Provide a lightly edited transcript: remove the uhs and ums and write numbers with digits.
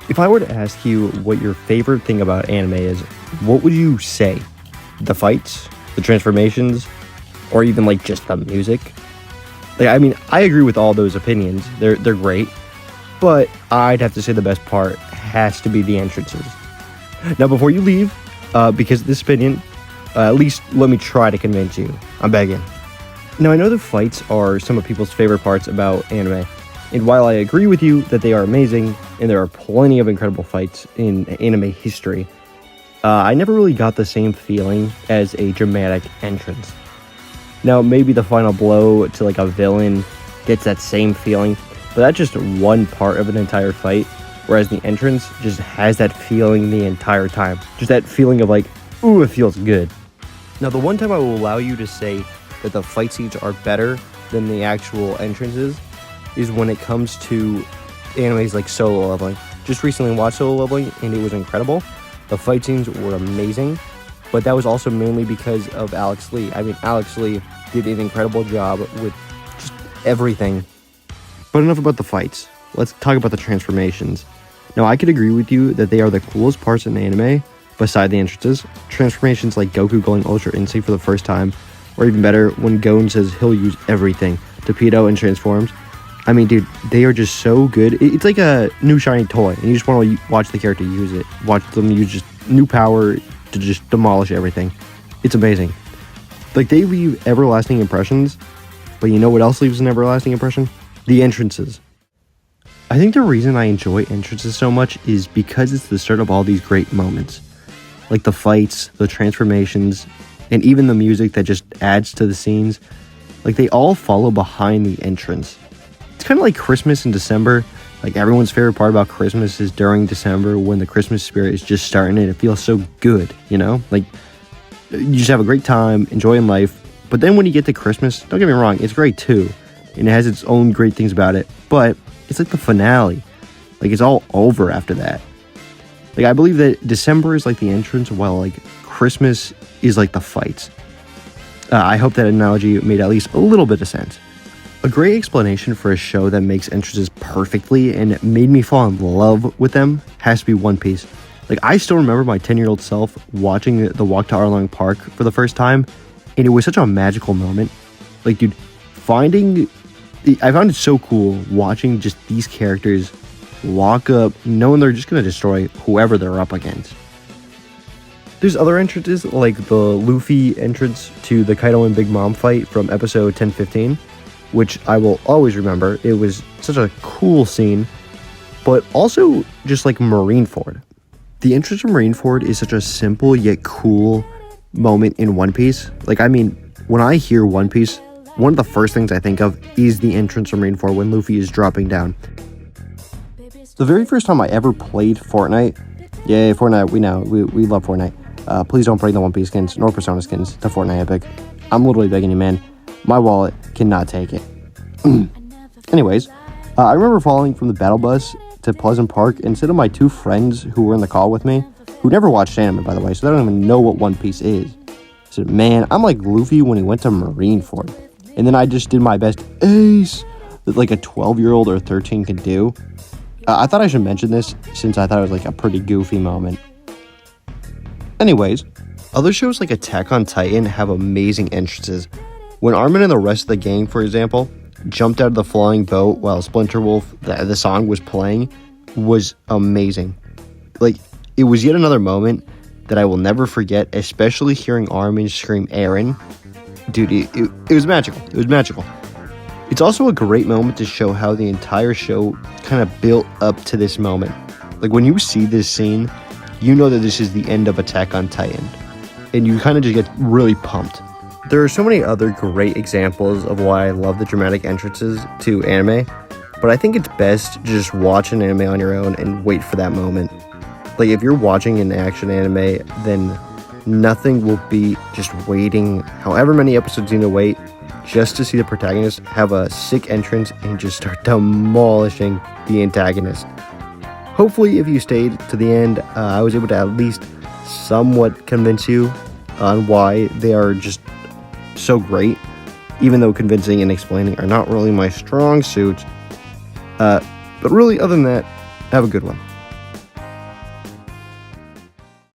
If I were to ask you what your favorite thing about anime is, what would you say? The fights, the transformations, or even like just the music? Like, I mean, I agree with all those opinions. They're great, but I'd have to say the best part has to be the entrances. Now, before you leave, because of this opinion, at least let me try to convince you. I'm begging. Now, I know the fights are some of people's favorite parts about anime, and while I agree with you that they are amazing, and there are plenty of incredible fights in anime history, I never really got the same feeling as a dramatic entrance. Now, maybe the final blow to like a villain gets that same feeling, but that's just one part of an entire fight, whereas the entrance just has that feeling the entire time. Just that feeling of like, ooh, it feels good. Now, the one time I will allow you to say that the fight scenes are better than the actual entrances is when it comes to animes like Solo Leveling. Just recently watched Solo Leveling, and it was incredible. The fight scenes were amazing, but that was also mainly because of Alex Lee. I mean, Alex Lee did an incredible job with just everything. But enough about the fights. Let's talk about the transformations. Now, I could agree with you that they are the coolest parts in anime, beside the entrances. Transformations like Goku going Ultra Instinct for the first time, or even better, when Gon says he'll use everything, Torpedo and transforms. I mean, dude, they are just so good. It's like a new shiny toy, and you just want to watch the character use it. Watch them use just new power to just demolish everything. It's amazing. Like, they leave everlasting impressions, but you know what else leaves an everlasting impression? The entrances. I think the reason I enjoy entrances so much is because it's the start of all these great moments. Like the fights, the transformations, and even the music that just adds to the scenes. Like, they all follow behind the entrance. It's kind of like Christmas in December. Like, everyone's favorite part about Christmas is during December when the Christmas spirit is just starting and it feels so good, you know? Like, you just have a great time, enjoying life. But then when you get to Christmas, don't get me wrong, it's great too. And it has its own great things about it. But it's like the finale. Like, it's all over after that. Like, I believe that December is like the entrance, while like Christmas is like the fights. I hope that analogy made at least a little bit of sense. A great explanation for a show that makes entrances perfectly and made me fall in love with them has to be One Piece. Like, I still remember my 10-year-old self watching the walk to Arlong Park for the first time, and it was such a magical moment. Like, dude, I found it so cool watching just these characters walk up, knowing they're just going to destroy whoever they're up against. There's other entrances, like the Luffy entrance to the Kaido and Big Mom fight from episode 1015, which I will always remember. It was such a cool scene, but also just like Marineford. The entrance to Marineford is such a simple yet cool moment in One Piece. Like, I mean, when I hear One Piece, one of the first things I think of is the entrance to Marineford when Luffy is dropping down. The very first time I ever played Fortnite, yay, Fortnite, we know, we love Fortnite. Please don't bring the One Piece skins nor Persona skins to Fortnite Epic. I'm literally begging you, man. My wallet cannot take it. Anyways, I remember falling from the battle bus to Pleasant Park and said to my two friends who were in the call with me, who never watched anime, by the way, so they don't even know what One Piece is. I said, man, I'm like Luffy when he went to Marineford. And then I just did my best ace that like a 12-year-old or 13 could do. I thought I should mention this since I thought it was like a pretty goofy moment. Anyways, other shows like Attack on Titan have amazing entrances. When Armin and the rest of the gang, for example, jumped out of the flying boat while Splinter Wolf, the song was playing, was amazing. Like, it was yet another moment that I will never forget, especially hearing Armin scream Eren. Dude, it was magical. It was magical. It's also a great moment to show how the entire show kind of built up to this moment. Like, when you see this scene, you know that this is the end of Attack on Titan. And you kind of just get really pumped. There are so many other great examples of why I love the dramatic entrances to anime, but I think it's best to just watch an anime on your own and wait for that moment. Like, if you're watching an action anime, then nothing will beat just waiting however many episodes you need to wait just to see the protagonist have a sick entrance and just start demolishing the antagonist. Hopefully, if you stayed to the end, I was able to at least somewhat convince you on why they are just so great, even though convincing and explaining are not really my strong suits. But really, other than that, have a good one.